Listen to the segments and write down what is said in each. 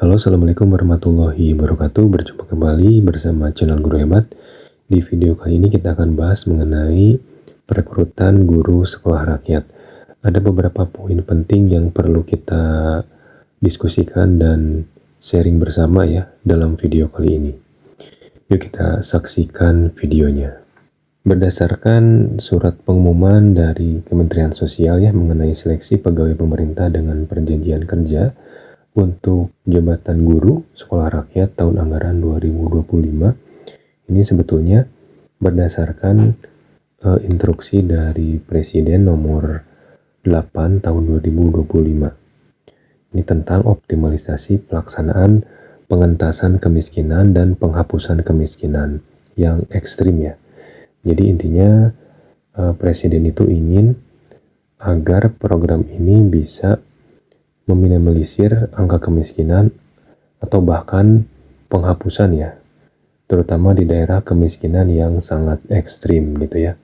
Halo, Assalamualaikum warahmatullahi wabarakatuh. Berjumpa kembali bersama channel Guru Hebat. Di video kali ini kita akan bahas mengenai perekrutan guru sekolah rakyat. Ada beberapa poin penting yang perlu kita diskusikan dan sharing bersama ya dalam video kali ini. Yuk kita saksikan videonya. Berdasarkan surat pengumuman dari Kementerian Sosial ya mengenai seleksi pegawai pemerintah dengan perjanjian kerja untuk jabatan guru sekolah rakyat tahun anggaran 2025, ini sebetulnya berdasarkan instruksi dari Presiden nomor 8 tahun 2025. Ini tentang optimalisasi pelaksanaan pengentasan kemiskinan dan penghapusan kemiskinan yang ekstrim ya. Jadi intinya Presiden itu ingin agar program ini bisa meminimalisir angka kemiskinan atau bahkan penghapusan ya, terutama di daerah kemiskinan yang sangat ekstrim gitu ya.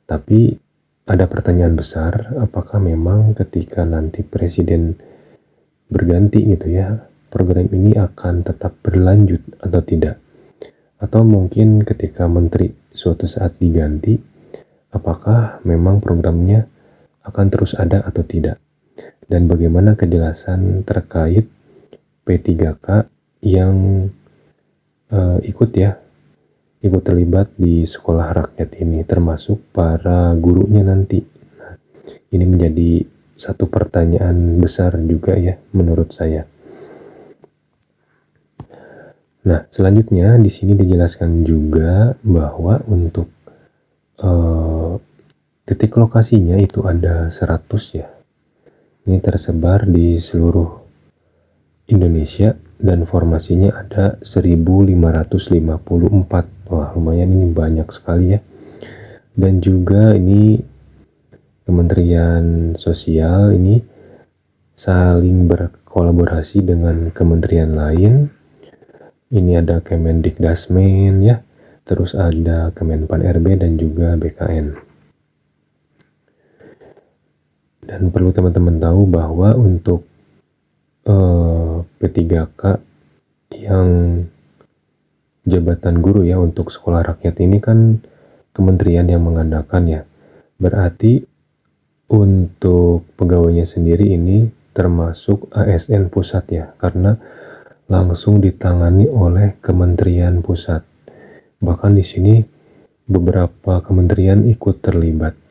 Tapi ada pertanyaan besar, apakah memang ketika nanti presiden berganti gitu ya, program ini akan tetap berlanjut atau tidak? Atau mungkin ketika menteri suatu saat diganti, apakah memang programnya akan terus ada atau tidak? Dan bagaimana kejelasan terkait P3K yang ikut terlibat di sekolah rakyat ini, termasuk para gurunya nanti. Nah, ini menjadi satu pertanyaan besar juga ya menurut saya. Nah, selanjutnya di sini dijelaskan juga bahwa untuk titik lokasinya itu ada 100 ya. Ini tersebar di seluruh Indonesia dan formasinya ada 1554. Wah, lumayan, ini banyak sekali ya. Dan juga ini Kementerian Sosial ini saling berkolaborasi dengan kementerian lain. Ini ada Kemendikdasmen ya, terus ada Kemenpan RB dan juga BKN. Dan perlu teman-teman tahu bahwa untuk P3K yang jabatan guru ya untuk sekolah rakyat ini kan kementerian yang mengadakan ya. Berarti untuk pegawainya sendiri ini termasuk ASN pusat ya, karena langsung ditangani oleh kementerian pusat. Bahkan di sini beberapa kementerian ikut terlibat.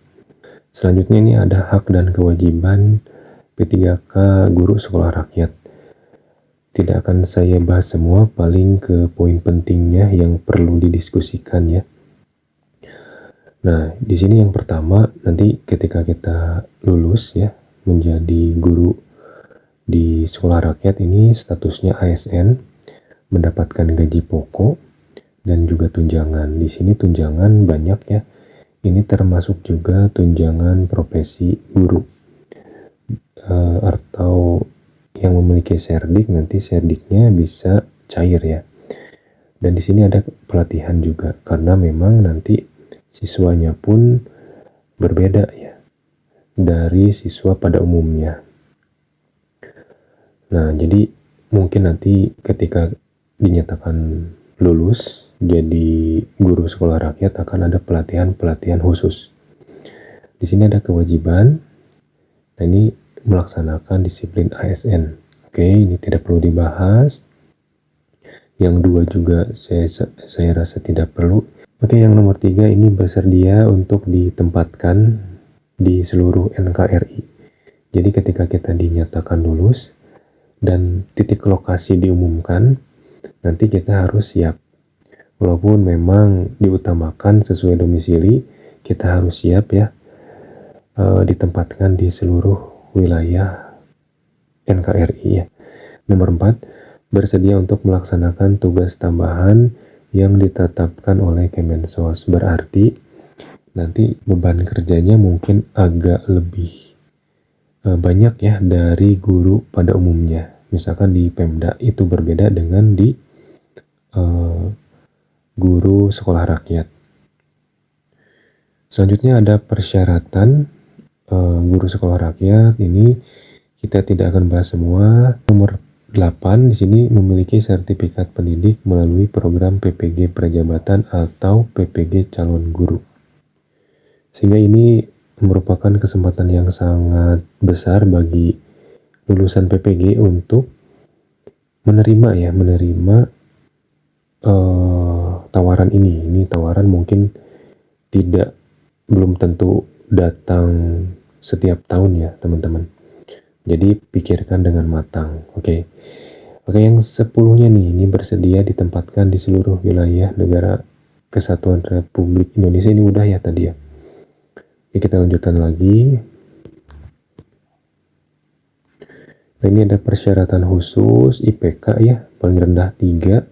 Selanjutnya ini ada hak dan kewajiban P3K guru sekolah rakyat. Tidak akan saya bahas semua, paling ke poin pentingnya yang perlu didiskusikan ya. Nah, di sini yang pertama, nanti ketika kita lulus ya menjadi guru di sekolah rakyat ini statusnya ASN, mendapatkan gaji pokok dan juga tunjangan. Di sini tunjangan banyak ya. Ini termasuk juga tunjangan profesi guru atau yang memiliki serdik, nanti serdiknya bisa cair ya. Dan di sini ada pelatihan juga, karena memang nanti siswanya pun berbeda ya dari siswa pada umumnya. Nah, jadi mungkin nanti ketika dinyatakan lulus jadi guru sekolah rakyat akan ada pelatihan khusus. Di sini ada kewajiban. Nah, ini melaksanakan disiplin ASN. Oke, ini tidak perlu dibahas. Yang dua juga saya rasa tidak perlu. Oke, yang nomor 3 ini bersedia untuk ditempatkan di seluruh NKRI. Jadi ketika kita dinyatakan lulus dan titik lokasi diumumkan, nanti kita harus siap. Walaupun memang diutamakan sesuai domisili, kita harus siap ya ditempatkan di seluruh wilayah NKRI ya. Nomor 4, bersedia untuk melaksanakan tugas tambahan yang ditetapkan oleh Kemensos. Berarti nanti beban kerjanya mungkin agak lebih banyak ya dari guru pada umumnya. Misalkan di Pemda itu berbeda dengan di guru sekolah rakyat. Selanjutnya ada persyaratan guru sekolah rakyat. Ini kita tidak akan bahas semua. Nomor 8 di sini memiliki sertifikat pendidik melalui program PPG Prajabatan atau PPG Calon Guru. Sehingga ini merupakan kesempatan yang sangat besar bagi lulusan PPG untuk menerima tawaran ini. Ini tawaran mungkin belum tentu datang setiap tahun ya teman-teman. Jadi pikirkan dengan matang. Oke, yang 10-nya nih, ini bersedia ditempatkan di seluruh wilayah negara Kesatuan Republik Indonesia. Ini udah ya tadi ya. Oke, kita lanjutkan lagi. Nah, ini ada persyaratan khusus IPK ya, paling rendah 3,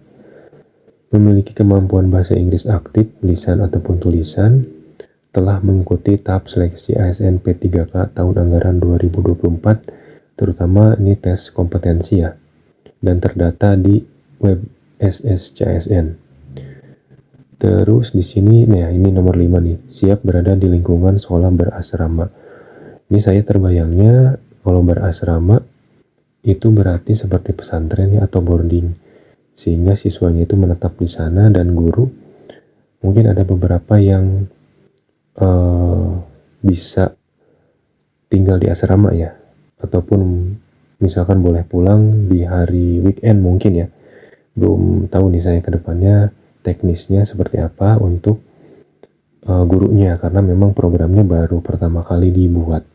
memiliki kemampuan bahasa Inggris aktif, lisan ataupun tulisan, telah mengikuti tahap seleksi ASN P3K tahun anggaran 2024, terutama ini tes kompetensi ya, dan terdata di web SSCSN. Terus di sini, nah ini nomor 5 nih, siap berada di lingkungan sekolah berasrama. Ini saya terbayangnya kalau berasrama itu berarti seperti pesantren ya, atau boarding, sehingga siswanya itu menetap di sana dan guru mungkin ada beberapa yang bisa tinggal di asrama ya, ataupun misalkan boleh pulang di hari weekend mungkin ya. Belum tahu nih saya ke depannya teknisnya seperti apa untuk gurunya, karena memang programnya baru pertama kali dibuat.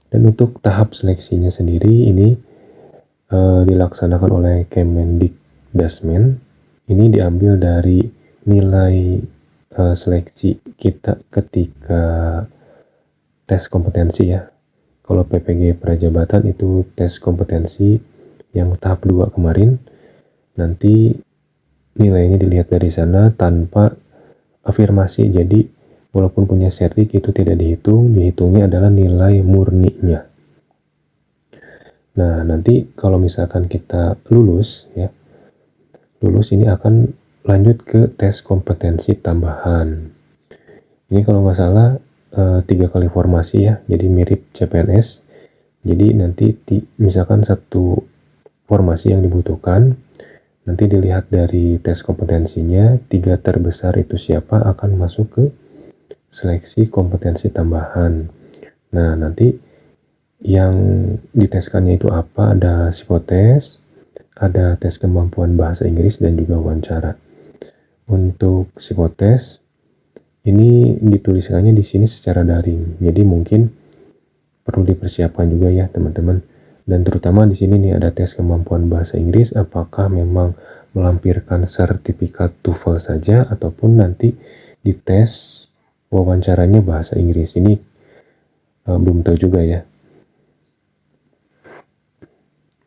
Dan untuk tahap seleksinya sendiri ini dilaksanakan oleh Kemendikdasmen. Ini diambil dari nilai seleksi kita ketika tes kompetensi ya. Kalau PPG Prajabatan itu tes kompetensi yang tahap 2 kemarin, nanti nilainya dilihat dari sana tanpa afirmasi. Jadi walaupun punya sertik itu tidak dihitungnya adalah nilai murninya. Nah, nanti kalau misalkan kita lulus ini akan lanjut ke tes kompetensi tambahan. Ini kalau nggak salah 3 kali formasi ya, jadi mirip CPNS. Jadi nanti misalkan satu formasi yang dibutuhkan, nanti dilihat dari tes kompetensinya, 3 terbesar itu siapa akan masuk ke seleksi kompetensi tambahan. Nah, nanti yang diteskannya itu apa? Ada psikotes, ada tes kemampuan bahasa Inggris, dan juga wawancara. Untuk psikotes ini dituliskannya di sini secara daring, jadi mungkin perlu dipersiapkan juga ya teman-teman. Dan terutama di sini nih ada tes kemampuan bahasa Inggris, apakah memang melampirkan sertifikat TOEFL saja ataupun nanti dites wawancaranya bahasa Inggris. Ini belum tahu juga ya.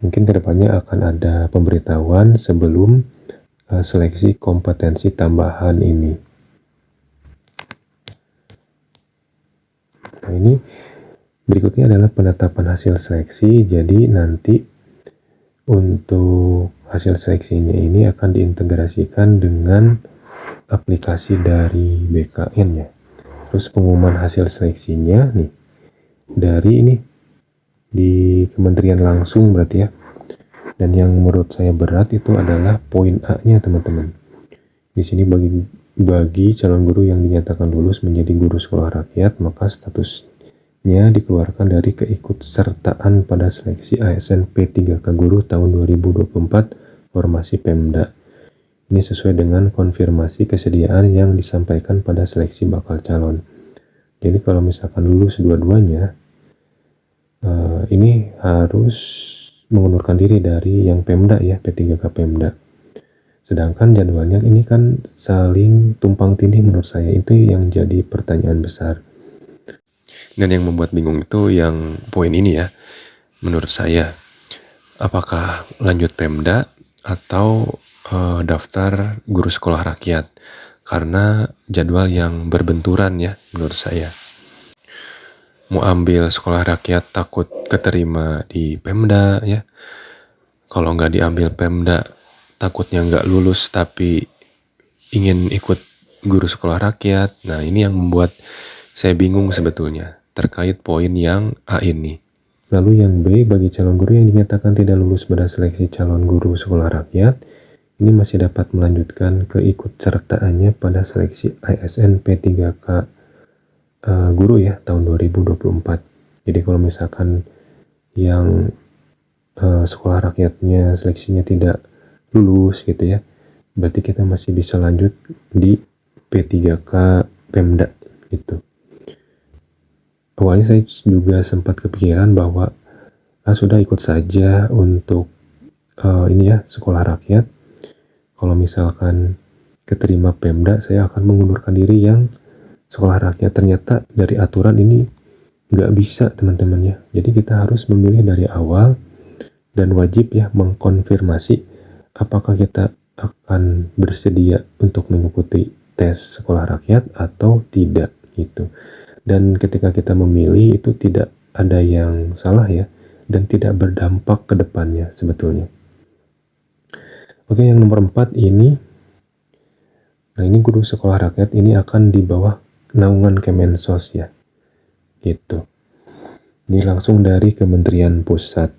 Mungkin kedepannya akan ada pemberitahuan sebelum seleksi kompetensi tambahan ini. Nah, ini berikutnya adalah penetapan hasil seleksi. Jadi nanti untuk hasil seleksinya ini akan diintegrasikan dengan aplikasi dari BKN ya. Terus pengumuman hasil seleksinya nih dari ini di kementerian langsung berarti ya. Dan yang menurut saya berat itu adalah poin A-nya teman-teman. Di sini bagi calon guru yang dinyatakan lulus menjadi guru sekolah rakyat, maka statusnya dikeluarkan dari keikutsertaan pada seleksi ASN P3K Guru tahun 2024 formasi Pemda. Ini sesuai dengan konfirmasi kesediaan yang disampaikan pada seleksi bakal calon. Jadi kalau misalkan lulus dua-duanya, ini harus mengundurkan diri dari yang Pemda ya, P3K Pemda. Sedangkan jadwalnya ini kan saling tumpang tindih menurut saya, itu yang jadi pertanyaan besar. Dan yang membuat bingung itu yang poin ini ya, menurut saya. Apakah lanjut Pemda atau daftar guru sekolah rakyat? Karena jadwal yang berbenturan ya menurut saya. Mau ambil sekolah rakyat takut keterima di Pemda ya. Kalau nggak diambil Pemda takutnya nggak lulus tapi ingin ikut guru sekolah rakyat. Nah, ini yang membuat saya bingung sebetulnya terkait poin yang A ini. Lalu yang B, bagi calon guru yang dinyatakan tidak lulus pada seleksi calon guru sekolah rakyat, ini masih dapat melanjutkan keikutsertaannya pada seleksi ASN P3K guru ya tahun 2024. Jadi kalau misalkan yang sekolah rakyatnya seleksinya tidak lulus gitu ya, berarti kita masih bisa lanjut di P3K Pemda gitu. Awalnya saya juga sempat kepikiran bahwa sudah ikut saja untuk ini ya sekolah rakyat. Kalau misalkan keterima Pemda, saya akan mengundurkan diri yang sekolah rakyat. Ternyata dari aturan ini nggak bisa teman-teman ya. Jadi kita harus memilih dari awal dan wajib ya mengkonfirmasi apakah kita akan bersedia untuk mengikuti tes sekolah rakyat atau tidak gitu. Dan ketika kita memilih itu tidak ada yang salah ya, dan tidak berdampak ke depannya sebetulnya. Oke, yang nomor 4 ini, nah ini guru sekolah rakyat ini akan di bawah naungan Kemensos ya, gitu. Ini langsung dari Kementerian Pusat.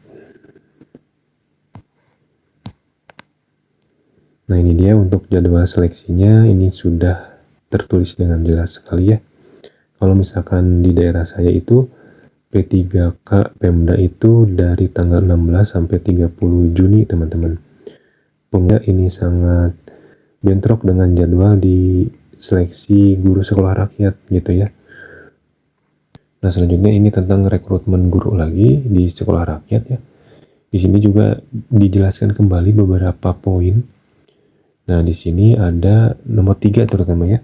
Nah ini dia untuk jadwal seleksinya, ini sudah tertulis dengan jelas sekali ya. Kalau misalkan di daerah saya itu P3K Pemda itu dari tanggal 16 sampai 30 Juni teman-teman. Pemda ini sangat bentrok dengan jadwal di seleksi guru sekolah rakyat gitu ya. Nah selanjutnya ini tentang rekrutmen guru lagi di sekolah rakyat ya. Di sini juga dijelaskan kembali beberapa poin. Nah di sini ada nomor 3 terutama ya.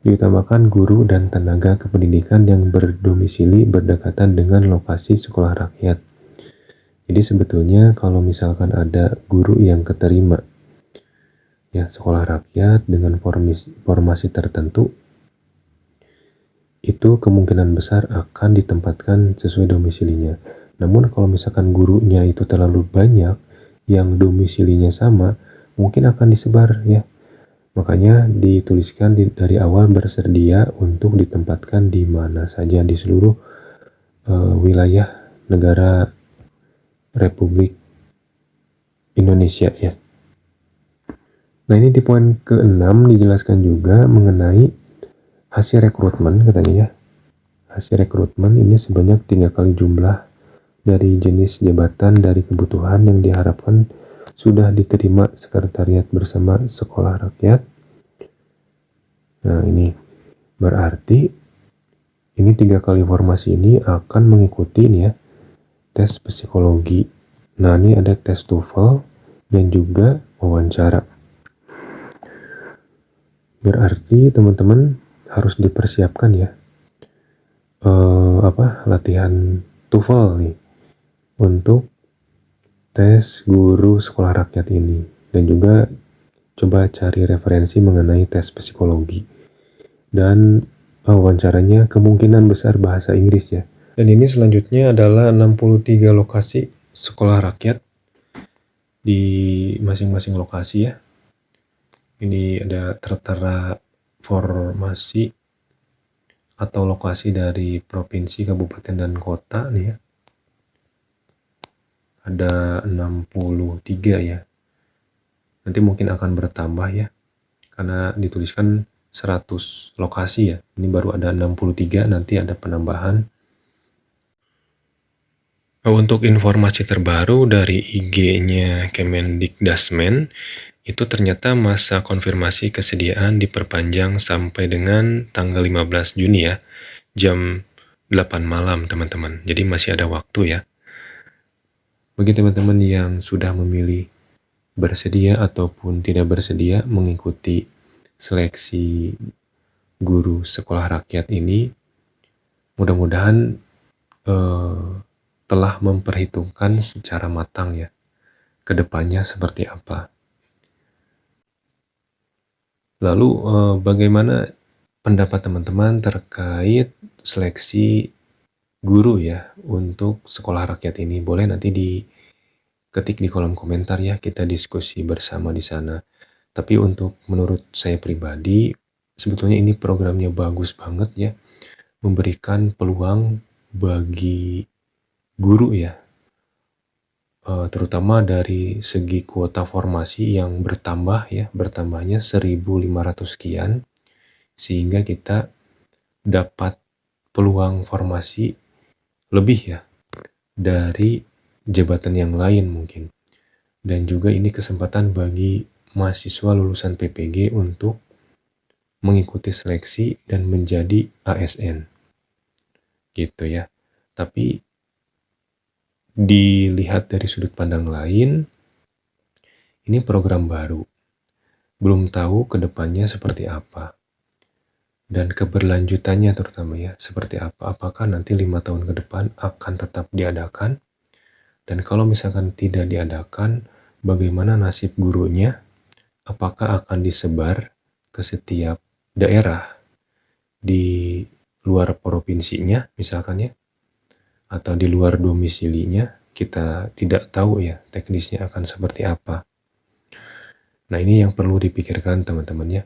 Diutamakan guru dan tenaga kependidikan yang berdomisili berdekatan dengan lokasi sekolah rakyat. Jadi sebetulnya kalau misalkan ada guru yang keterima ya sekolah rakyat dengan formasi tertentu, itu kemungkinan besar akan ditempatkan sesuai domisilinya. Namun kalau misalkan gurunya itu terlalu banyak yang domisilinya sama, mungkin akan disebar ya. Makanya dituliskan dari awal bersedia untuk ditempatkan di mana saja di seluruh wilayah negara Republik Indonesia ya. Nah ini di poin ke-6 dijelaskan juga mengenai hasil rekrutmen katanya ya. Hasil rekrutmen ini sebanyak 3 kali jumlah dari jenis jabatan dari kebutuhan yang diharapkan sudah diterima sekretariat bersama sekolah rakyat. Nah ini berarti ini 3 kali formasi ini akan mengikuti nih ya tes psikologi. Nah ini ada tes TOEFL dan juga wawancara. Berarti teman-teman harus dipersiapkan ya latihan TOEFL nih untuk tes guru sekolah rakyat ini, dan juga coba cari referensi mengenai tes psikologi, dan wawancaranya kemungkinan besar bahasa Inggris ya. Dan ini selanjutnya adalah 63 lokasi sekolah rakyat di masing-masing lokasi ya. Ini ada tertera formasi atau lokasi dari provinsi, kabupaten, dan kota nih ya. Ada 63 ya. Nanti mungkin akan bertambah ya. Karena dituliskan 100 lokasi ya. Ini baru ada 63, nanti ada penambahan. Untuk informasi terbaru dari IG-nya Kemendikdasmen, itu ternyata masa konfirmasi kesediaan diperpanjang sampai dengan tanggal 15 Juni ya. Jam 8 malam teman-teman. Jadi masih ada waktu ya. Bagi teman-teman yang sudah memilih bersedia ataupun tidak bersedia mengikuti seleksi guru sekolah rakyat ini, mudah-mudahan telah memperhitungkan secara matang ya ke depannya seperti apa. Lalu bagaimana pendapat teman-teman terkait seleksi guru ya untuk sekolah rakyat ini? Boleh nanti diketik di kolom komentar ya, kita diskusi bersama di sana. Tapi untuk menurut saya pribadi, sebetulnya ini programnya bagus banget ya, memberikan peluang bagi guru ya, terutama dari segi kuota formasi yang bertambahnya 1.500 sekian, sehingga kita dapat peluang formasi lebih ya dari jabatan yang lain mungkin. Dan juga ini kesempatan bagi mahasiswa lulusan PPG untuk mengikuti seleksi dan menjadi ASN gitu ya. Tapi dilihat dari sudut pandang lain, ini program baru, belum tahu kedepannya seperti apa dan keberlanjutannya terutama ya seperti apa. Apakah nanti 5 tahun ke depan akan tetap diadakan, dan kalau misalkan tidak diadakan, bagaimana nasib gurunya? Apakah akan disebar ke setiap daerah di luar provinsinya misalkan ya, atau di luar domisilinya? Kita tidak tahu ya teknisnya akan seperti apa. Nah, ini yang perlu dipikirkan teman-teman ya.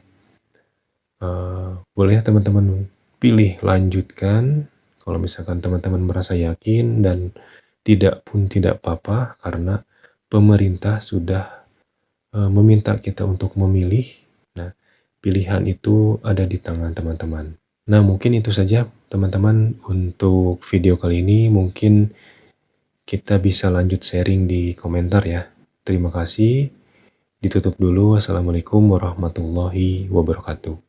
Boleh teman-teman pilih lanjutkan kalau misalkan teman-teman merasa yakin, dan tidak pun tidak apa-apa karena pemerintah sudah meminta kita untuk memilih. Nah, pilihan itu ada di tangan teman-teman. Nah, mungkin itu saja teman-teman untuk video kali ini. Mungkin kita bisa lanjut sharing di komentar ya. Terima kasih. Ditutup dulu. Wassalamualaikum warahmatullahi wabarakatuh.